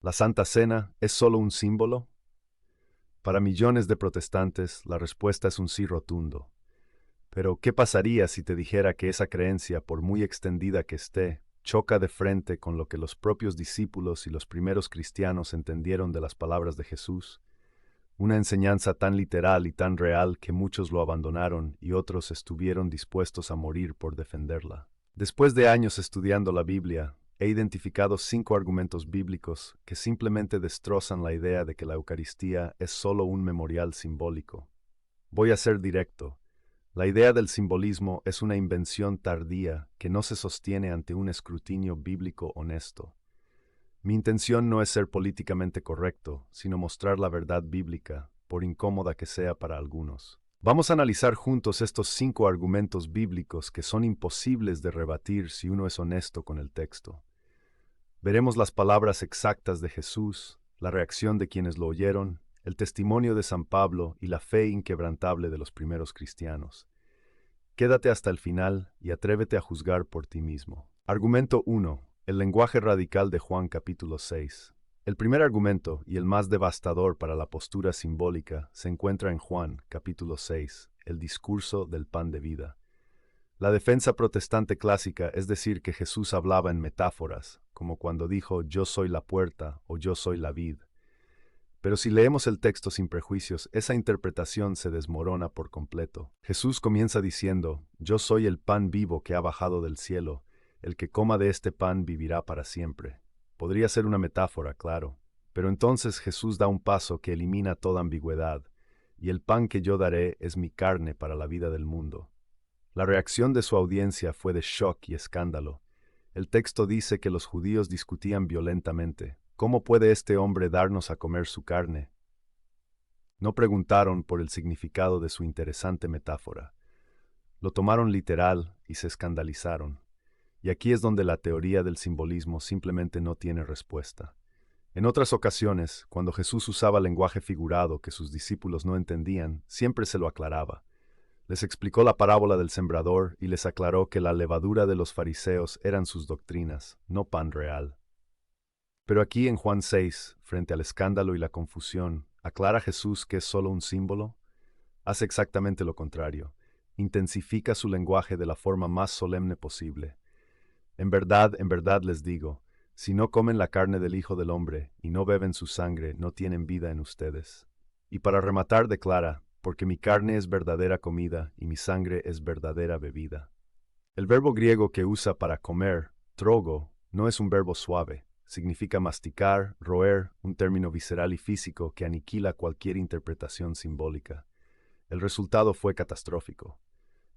¿La Santa Cena es solo un símbolo? Para millones de protestantes, la respuesta es un sí rotundo. Pero, ¿qué pasaría si te dijera que esa creencia, por muy extendida que esté, choca de frente con lo que los propios discípulos y los primeros cristianos entendieron de las palabras de Jesús? Una enseñanza tan literal y tan real que muchos lo abandonaron y otros estuvieron dispuestos a morir por defenderla. Después de años estudiando la Biblia, he identificado 5 argumentos bíblicos que simplemente destrozan la idea de que la Eucaristía es solo un memorial simbólico. Voy a ser directo. La idea del simbolismo es una invención tardía que no se sostiene ante un escrutinio bíblico honesto. Mi intención no es ser políticamente correcto, sino mostrar la verdad bíblica, por incómoda que sea para algunos. Vamos a analizar juntos estos 5 argumentos bíblicos que son imposibles de rebatir si uno es honesto con el texto. Veremos las palabras exactas de Jesús, la reacción de quienes lo oyeron, el testimonio de San Pablo y la fe inquebrantable de los primeros cristianos. Quédate hasta el final y atrévete a juzgar por ti mismo. Argumento 1. El lenguaje radical de Juan capítulo 6. El primer argumento, y el más devastador para la postura simbólica, se encuentra en Juan capítulo 6, el discurso del pan de vida. La defensa protestante clásica es decir que Jesús hablaba en metáforas, como cuando dijo yo soy la puerta o yo soy la vid. Pero si leemos el texto sin prejuicios, esa interpretación se desmorona por completo. Jesús comienza diciendo, yo soy el pan vivo que ha bajado del cielo, el que coma de este pan vivirá para siempre. Podría ser una metáfora, claro, pero entonces Jesús da un paso que elimina toda ambigüedad, y el pan que yo daré es mi carne para la vida del mundo. La reacción de su audiencia fue de shock y escándalo. El texto dice que los judíos discutían violentamente. ¿Cómo puede este hombre darnos a comer su carne? No preguntaron por el significado de su interesante metáfora. Lo tomaron literal y se escandalizaron. Y aquí es donde la teoría del simbolismo simplemente no tiene respuesta. En otras ocasiones, cuando Jesús usaba lenguaje figurado que sus discípulos no entendían, siempre se lo aclaraba. Les explicó la parábola del sembrador y les aclaró que la levadura de los fariseos eran sus doctrinas, no pan real. Pero aquí en Juan 6, frente al escándalo y la confusión, ¿aclara Jesús que es solo un símbolo? Hace exactamente lo contrario. Intensifica su lenguaje de la forma más solemne posible. En verdad les digo, si no comen la carne del Hijo del Hombre y no beben su sangre, no tienen vida en ustedes. Y para rematar declara, porque mi carne es verdadera comida y mi sangre es verdadera bebida. El verbo griego que usa para comer, trogo, no es un verbo suave. Significa masticar, roer, un término visceral y físico que aniquila cualquier interpretación simbólica. El resultado fue catastrófico.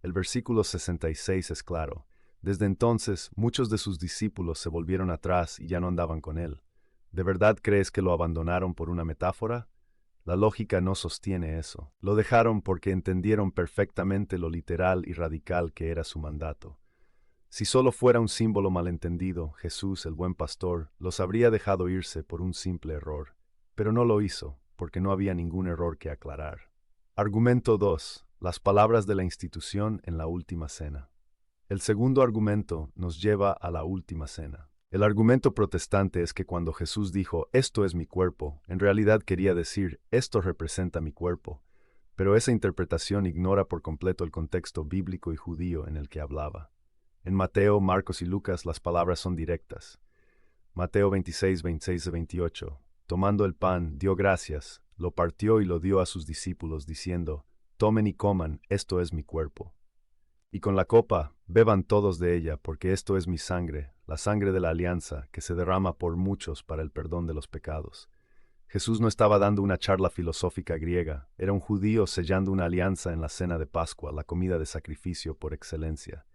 El versículo 66 es claro. Desde entonces, muchos de sus discípulos se volvieron atrás y ya no andaban con él. ¿De verdad crees que lo abandonaron por una metáfora? La lógica no sostiene eso. Lo dejaron porque entendieron perfectamente lo literal y radical que era su mandato. Si solo fuera un símbolo malentendido, Jesús, el buen pastor, los habría dejado irse por un simple error. Pero no lo hizo, porque no había ningún error que aclarar. Argumento 2. Las palabras de la institución en la última cena. El segundo argumento nos lleva a la última cena. El argumento protestante es que cuando Jesús dijo, esto es mi cuerpo, en realidad quería decir, esto representa mi cuerpo. Pero esa interpretación ignora por completo el contexto bíblico y judío en el que hablaba. En Mateo, Marcos y Lucas las palabras son directas. Mateo 26, 26 y 28. Tomando el pan, dio gracias, lo partió y lo dio a sus discípulos, diciendo, tomen y coman, esto es mi cuerpo. Y con la copa, beban todos de ella, porque esto es mi sangre, la sangre de la alianza, que se derrama por muchos para el perdón de los pecados. Jesús no estaba dando una charla filosófica griega, era un judío sellando una alianza en la cena de Pascua, la comida de sacrificio por excelencia.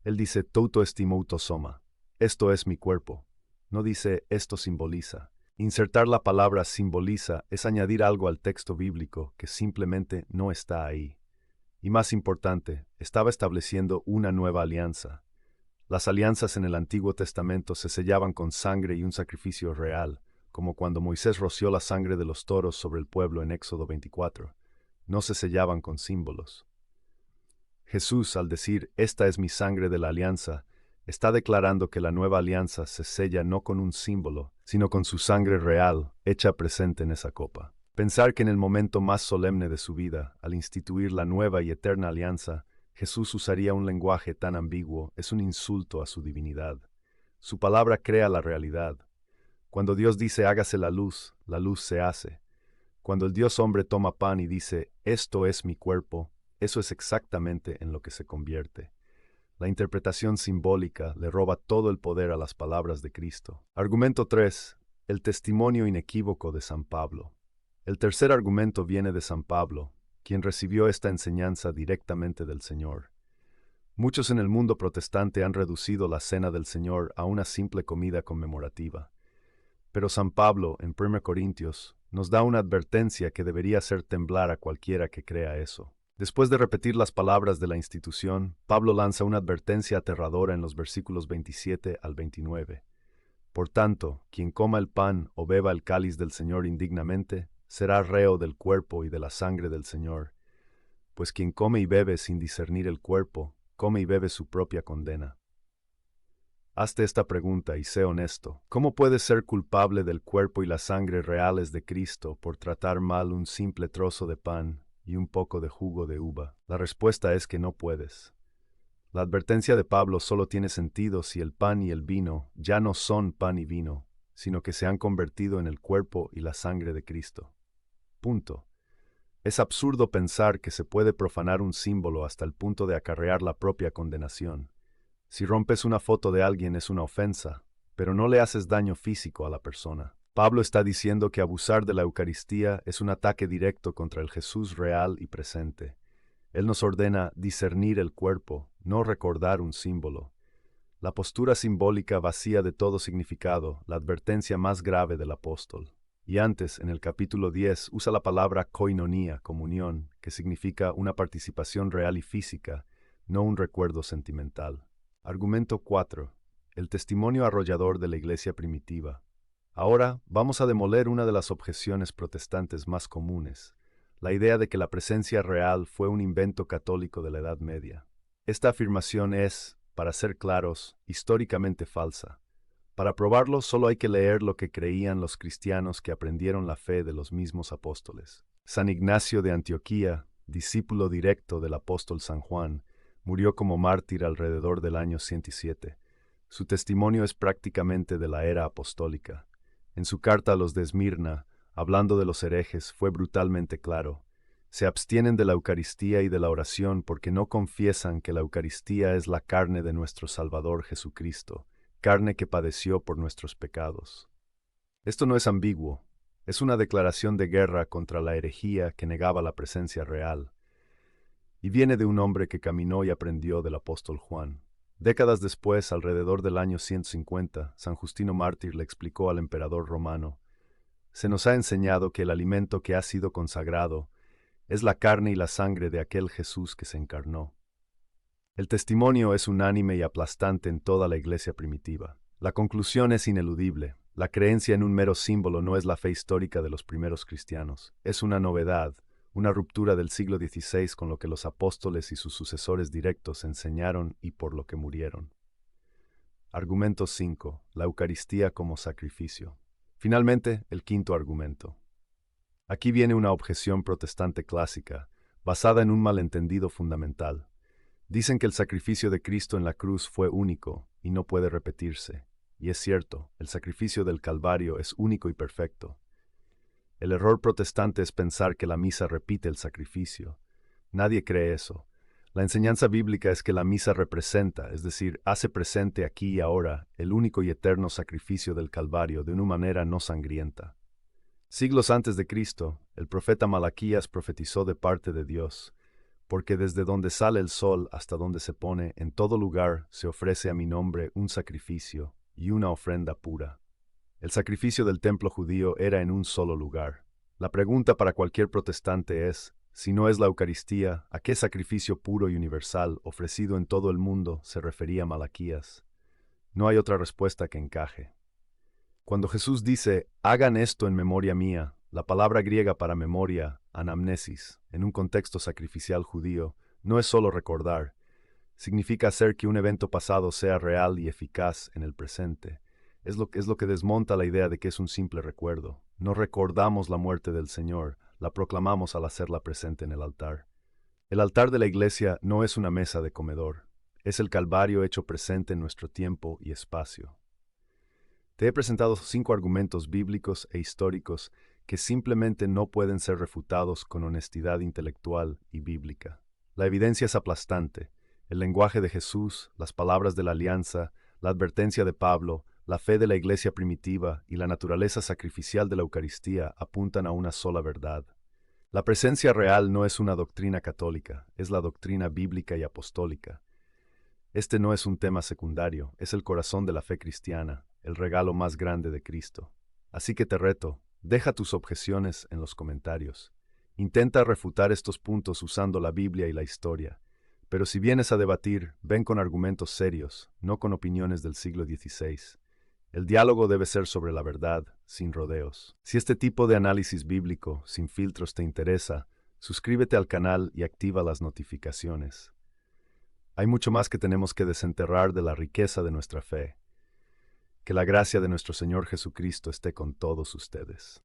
Él dice, touto estimouto soma, esto es mi cuerpo. No dice, esto simboliza. Insertar la palabra simboliza es añadir algo al texto bíblico que simplemente no está ahí. Y más importante, estaba estableciendo una nueva alianza. Las alianzas en el Antiguo Testamento se sellaban con sangre y un sacrificio real, como cuando Moisés roció la sangre de los toros sobre el pueblo en Éxodo 24. No se sellaban con símbolos. Jesús, al decir, esta es mi sangre de la alianza, Está declarando que la nueva alianza se sella no con un símbolo, sino con su sangre real, hecha presente en esa copa. Pensar que en el momento más solemne de su vida, al instituir la nueva y eterna alianza, Jesús usaría un lenguaje tan ambiguo es un insulto a su divinidad. Su palabra crea la realidad. Cuando Dios dice hágase la luz se hace. Cuando el Dios hombre toma pan y dice, esto es mi cuerpo, eso es exactamente en lo que se convierte. La interpretación simbólica le roba todo el poder a las palabras de Cristo. Argumento 3. El testimonio inequívoco de San Pablo. El tercer argumento viene de San Pablo, quien recibió esta enseñanza directamente del Señor. Muchos en el mundo protestante han reducido la cena del Señor a una simple comida conmemorativa. Pero San Pablo, en 1 Corintios, nos da una advertencia que debería hacer temblar a cualquiera que crea eso. Después de repetir las palabras de la institución, Pablo lanza una advertencia aterradora en los versículos 27 al 29. Por tanto, quien coma el pan o beba el cáliz del Señor indignamente, será reo del cuerpo y de la sangre del Señor. Pues quien come y bebe sin discernir el cuerpo, come y bebe su propia condena. Hazte esta pregunta y sé honesto. ¿Cómo puedes ser culpable del cuerpo y la sangre reales de Cristo por tratar mal un simple trozo de pan y un poco de jugo de uva? La respuesta es que no puedes. La advertencia de Pablo solo tiene sentido si el pan y el vino ya no son pan y vino, sino que se han convertido en el cuerpo y la sangre de Cristo. Punto. Es absurdo pensar que se puede profanar un símbolo hasta el punto de acarrear la propia condenación. Si rompes una foto de alguien es una ofensa, pero no le haces daño físico a la persona. Pablo está diciendo que abusar de la Eucaristía es un ataque directo contra el Jesús real y presente. Él nos ordena discernir el cuerpo, no recordar un símbolo. La postura simbólica vacía de todo significado, la advertencia más grave del apóstol. Y antes, en el capítulo 10, usa la palabra koinonía, comunión, que significa una participación real y física, no un recuerdo sentimental. Argumento 4. El testimonio arrollador de la iglesia primitiva. Ahora vamos a demoler una de las objeciones protestantes más comunes, la idea de que la presencia real fue un invento católico de la Edad Media. Esta afirmación es, para ser claros, históricamente falsa. Para probarlo solo hay que leer lo que creían los cristianos que aprendieron la fe de los mismos apóstoles. San Ignacio de Antioquía, discípulo directo del apóstol San Juan, murió como mártir alrededor del año 107. Su testimonio es prácticamente de la era apostólica. En su carta a los de Esmirna, hablando de los herejes, fue brutalmente claro. Se abstienen de la Eucaristía y de la oración porque no confiesan que la Eucaristía es la carne de nuestro Salvador Jesucristo, carne que padeció por nuestros pecados. Esto no es ambiguo, es una declaración de guerra contra la herejía que negaba la presencia real. Y viene de un hombre que caminó y aprendió del apóstol Juan. Décadas después, alrededor del año 150, San Justino Mártir le explicó al emperador romano: se nos ha enseñado que el alimento que ha sido consagrado es la carne y la sangre de aquel Jesús que se encarnó. El testimonio es unánime y aplastante en toda la iglesia primitiva. La conclusión es ineludible. La creencia en un mero símbolo no es la fe histórica de los primeros cristianos. Es una novedad, una ruptura del siglo XVI con lo que los apóstoles y sus sucesores directos enseñaron y por lo que murieron. Argumento 5. La Eucaristía como sacrificio. Finalmente, el quinto argumento. Aquí viene una objeción protestante clásica, basada en un malentendido fundamental. Dicen que el sacrificio de Cristo en la cruz fue único y no puede repetirse. Y es cierto, el sacrificio del Calvario es único y perfecto. El error protestante es pensar que la misa repite el sacrificio. Nadie cree eso. La enseñanza bíblica es que la misa representa, es decir, hace presente aquí y ahora, el único y eterno sacrificio del Calvario de una manera no sangrienta. Siglos antes de Cristo, el profeta Malaquías profetizó de parte de Dios: porque desde donde sale el sol hasta donde se pone, en todo lugar se ofrece a mi nombre un sacrificio y una ofrenda pura. El sacrificio del templo judío era en un solo lugar. La pregunta para cualquier protestante es: si no es la Eucaristía, ¿a qué sacrificio puro y universal ofrecido en todo el mundo se refería Malaquías? No hay otra respuesta que encaje. Cuando Jesús dice, hagan esto en memoria mía, la palabra griega para memoria, anamnesis, en un contexto sacrificial judío, no es solo recordar, Significa hacer que un evento pasado sea real y eficaz en el presente. Es lo que desmonta la idea de que es un simple recuerdo. No recordamos la muerte del Señor, la proclamamos al hacerla presente en el altar. El altar de la iglesia no es una mesa de comedor, es el Calvario hecho presente en nuestro tiempo y espacio. Te he presentado 5 argumentos bíblicos e históricos que simplemente no pueden ser refutados con honestidad intelectual y bíblica. La evidencia es aplastante. El lenguaje de Jesús, las palabras de la alianza, la advertencia de Pablo, la fe de la iglesia primitiva y la naturaleza sacrificial de la Eucaristía apuntan a una sola verdad. La presencia real no es una doctrina católica, es la doctrina bíblica y apostólica. Este no es un tema secundario, es el corazón de la fe cristiana, el regalo más grande de Cristo. Así que te reto, deja tus objeciones en los comentarios. Intenta refutar estos puntos usando la Biblia y la historia. Pero si vienes a debatir, ven con argumentos serios, no con opiniones del siglo XVI. El diálogo debe ser sobre la verdad, sin rodeos. Si este tipo de análisis bíblico, sin filtros, te interesa, suscríbete al canal y activa las notificaciones. Hay mucho más que tenemos que desenterrar de la riqueza de nuestra fe. Que la gracia de nuestro Señor Jesucristo esté con todos ustedes.